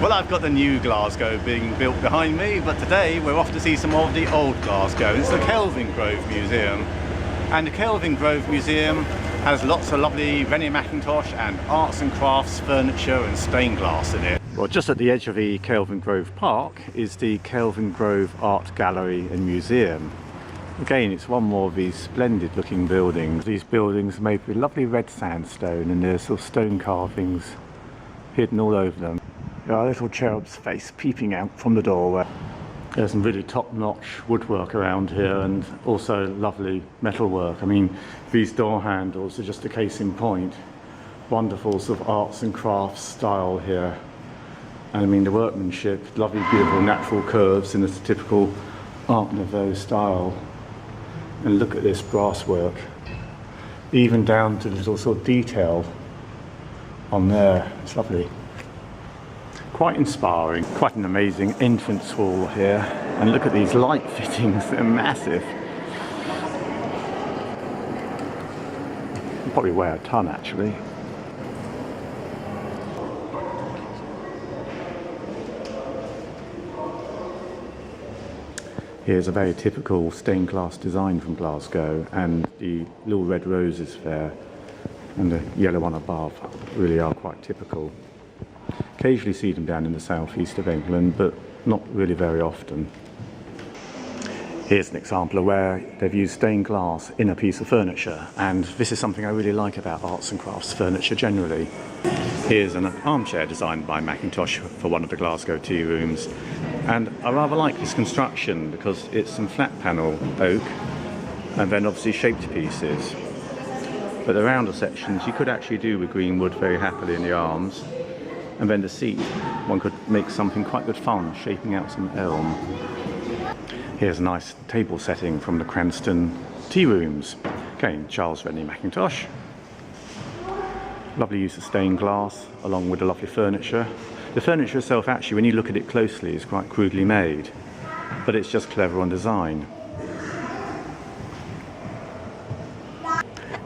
Well, I've got the new Glasgow being built behind me, but today we're off to see some more of the old Glasgow. It's the Kelvingrove Museum. And the Kelvingrove Museum has lots of lovely Rennie Mackintosh and arts and crafts, furniture and stained glass in it. Well, just at the edge of the Kelvingrove Park is the Kelvingrove Art Gallery and Museum. Again, it's one more of these splendid looking buildings. These buildings are made with lovely red sandstone and there's sort of stone carvings hidden all over them. There are a little cherub's face peeping out from the doorway. There's some really top-notch woodwork around here and also lovely metalwork. I mean, these door handles are just a case in point. Wonderful sort of arts and crafts style here. And I mean, the workmanship, lovely, beautiful natural curves in the typical Art Nouveau style. And look at this brass work, even down to the little sort of detail on there. It's lovely. Quite inspiring. Quite an amazing entrance hall here. And look at these light fittings, they're massive. They probably weigh a ton actually. Here's a very typical stained glass design from Glasgow, and the little red roses there and the yellow one above really are quite typical. Occasionally see them down in the southeast of England, but not really very often. Here's an example of where they've used stained glass in a piece of furniture, and this is something I really like about arts and crafts furniture generally. Here's an armchair designed by Mackintosh for one of the Glasgow Tea Rooms, and I rather like this construction because it's some flat panel oak and then obviously shaped pieces. But the rounder sections you could actually do with green wood very happily in the arms. And then the seat, one could make something quite good fun, shaping out some elm. Here's a nice table setting from the Cranston Tea Rooms. Again, Charles Rennie Mackintosh. Lovely use of stained glass, along with the lovely furniture. The furniture itself, actually, when you look at it closely, is quite crudely made, but it's just clever on design.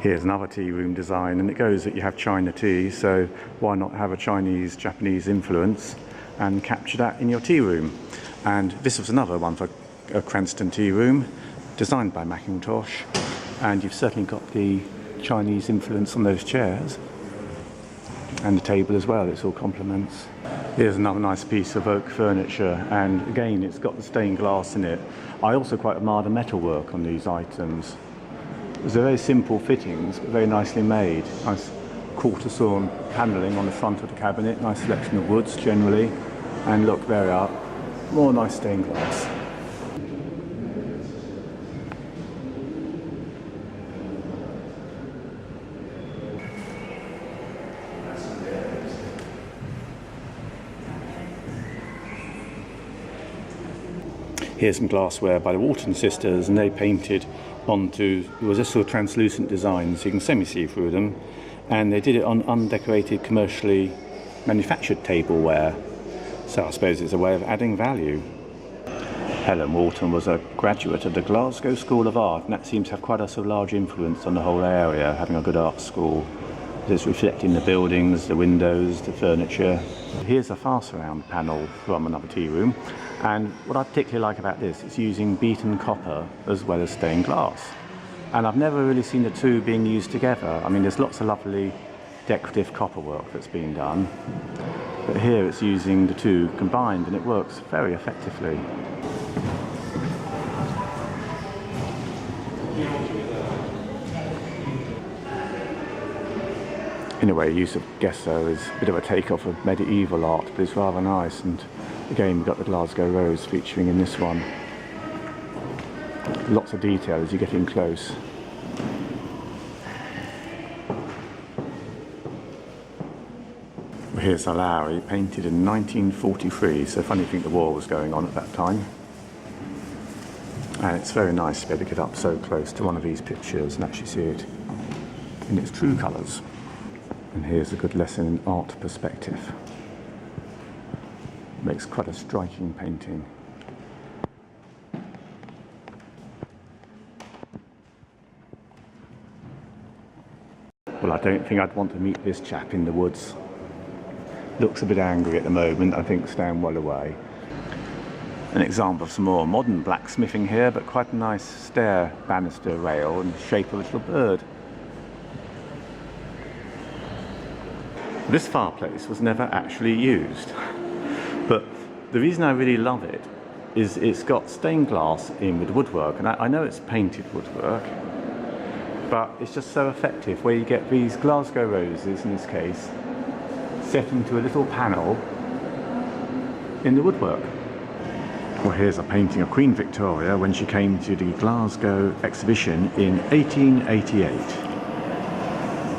Here's another tea room design, and it goes that you have China tea, so why not have a Chinese, Japanese influence and capture that in your tea room? And this was another one for a Cranston Tea Room, designed by Mackintosh, and you've certainly got the Chinese influence on those chairs. And the table as well, it's all complements. Here's another nice piece of oak furniture, and again, it's got the stained glass in it. I also quite admire the metalwork on these items. They're very simple fittings, but very nicely made. Nice quarter sawn panelling on the front of the cabinet, nice selection of woods generally. And look, there we are, more nice stained glass. Here's some glassware by the Morton sisters, and they painted onto, it was a sort of translucent design so you can semi-see through them, and they did it on undecorated commercially manufactured tableware, so I suppose it's a way of adding value. Helen Morton was a graduate of the Glasgow School of Art, and that seems to have quite a sort of large influence on the whole area, having a good art school. It's reflected in the buildings, the windows, the furniture. Here's a far-surround panel from another tea room, and what I particularly like about this is using beaten copper as well as stained glass. And I've never really seen the two being used together. I mean, there's lots of lovely decorative copper work that's been done, but here it's using the two combined and it works very effectively. In a way, use of gesso is a bit of a takeoff of medieval art, but it's rather nice. And again, we've got the Glasgow rose featuring in this one. Lots of detail as you get in close. Well, here's a Lowry, painted in 1943, so funny to think the war was going on at that time. And it's very nice to be able to get up so close to one of these pictures and actually see it in its true colours. And here's a good lesson in art perspective. Makes quite a striking painting. Well, I don't think I'd want to meet this chap in the woods. looks a bit angry at the moment. I think staying well away. An example of some more modern blacksmithing here, but quite a nice stair banister rail in the shape of a little bird. This fireplace was never actually used, but the reason I really love it is it's got stained glass in with woodwork, and I know it's painted woodwork, but it's just so effective where you get these Glasgow roses, in this case, set into a little panel in the woodwork. Well, here's a painting of Queen Victoria when she came to the Glasgow exhibition in 1888.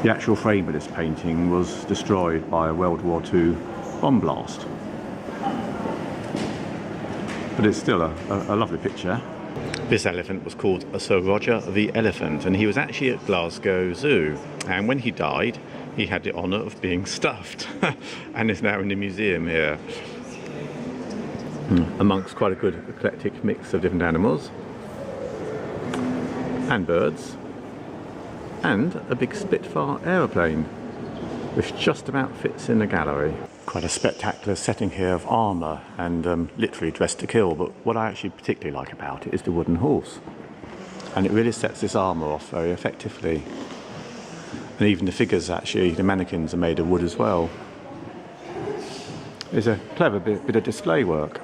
The actual frame of this painting was destroyed by a World War II bomb blast. But it's still a lovely picture. This elephant was called Sir Roger the Elephant, and he was actually at Glasgow Zoo. And when he died, he had the honour of being stuffed and is now in the museum here. Amongst quite a good eclectic mix of different animals and birds, and a big Spitfire aeroplane which just about fits in the gallery. Quite a spectacular setting here of armour and literally dressed to kill, but what I actually particularly like about it is the wooden horse, and it really sets this armour off very effectively. And even the figures, actually, the mannequins, are made of wood as well. It's a clever bit of display work.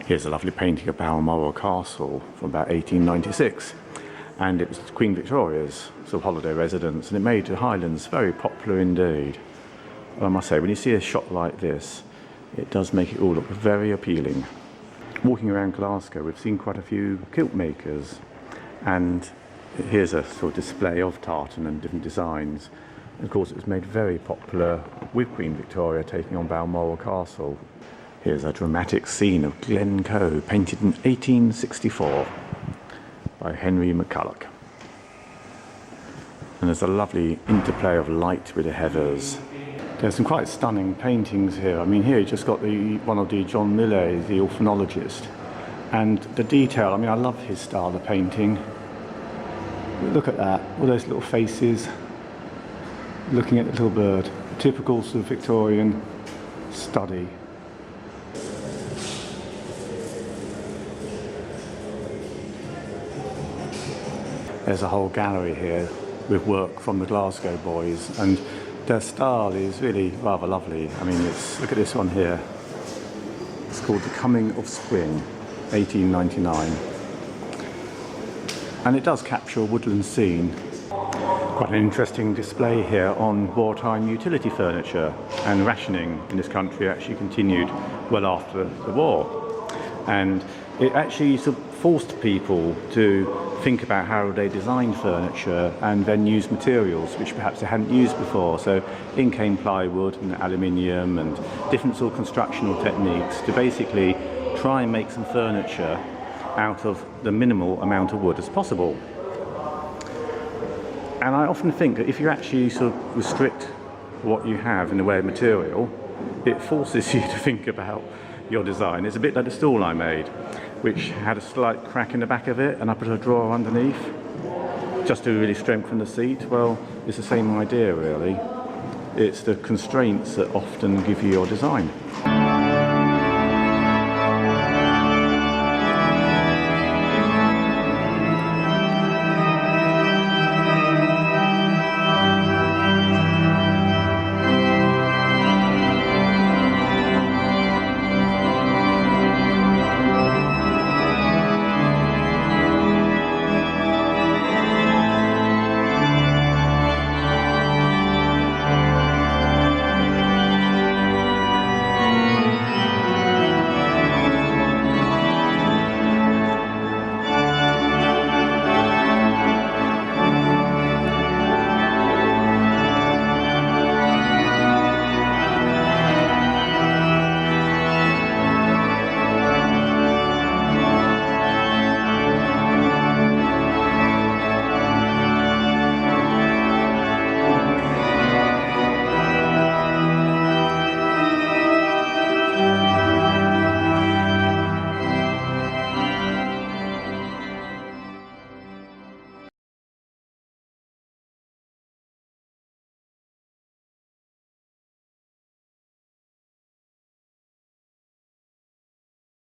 Here's a lovely painting of Balmoral Castle from about 1896, and it was Queen Victoria's sort of holiday residence, and it made the Highlands very popular indeed. Well, I must say, when you see a shot like this, it does make it all look very appealing. Walking around Glasgow, we've seen quite a few kilt makers, and here's a sort of display of tartan and different designs. And of course, it was made very popular with Queen Victoria taking on Balmoral Castle. Here's a dramatic scene of Glencoe, painted in 1864 by Henry McCulloch. And there's a lovely interplay of light with the heathers. There's some quite stunning paintings here. I mean, here you just got one of the John Millais, the orphanologist. And the detail, I mean, I love his style of painting. Look at that, all those little faces, looking at the little bird. Typical sort of Victorian study. There's a whole gallery here with work from the Glasgow boys, and their style is really rather lovely. I mean, look at this one here. It's called The Coming of Spring, 1899. And it does capture a woodland scene. Quite an interesting display here on wartime utility furniture, and rationing in this country actually continued well after the war. And it actually sort of forced people to think about how they designed furniture and then use materials which perhaps they hadn't used before. So in came plywood and aluminium and different sort of constructional techniques to basically try and make some furniture out of the minimal amount of wood as possible. And I often think that if you actually sort of restrict what you have in the way of material, it forces you to think about your design. It's a bit like the stool I made, which had a slight crack in the back of it, and I put a drawer underneath just to really strengthen the seat. Well, it's the same idea really. It's the constraints that often give you your design.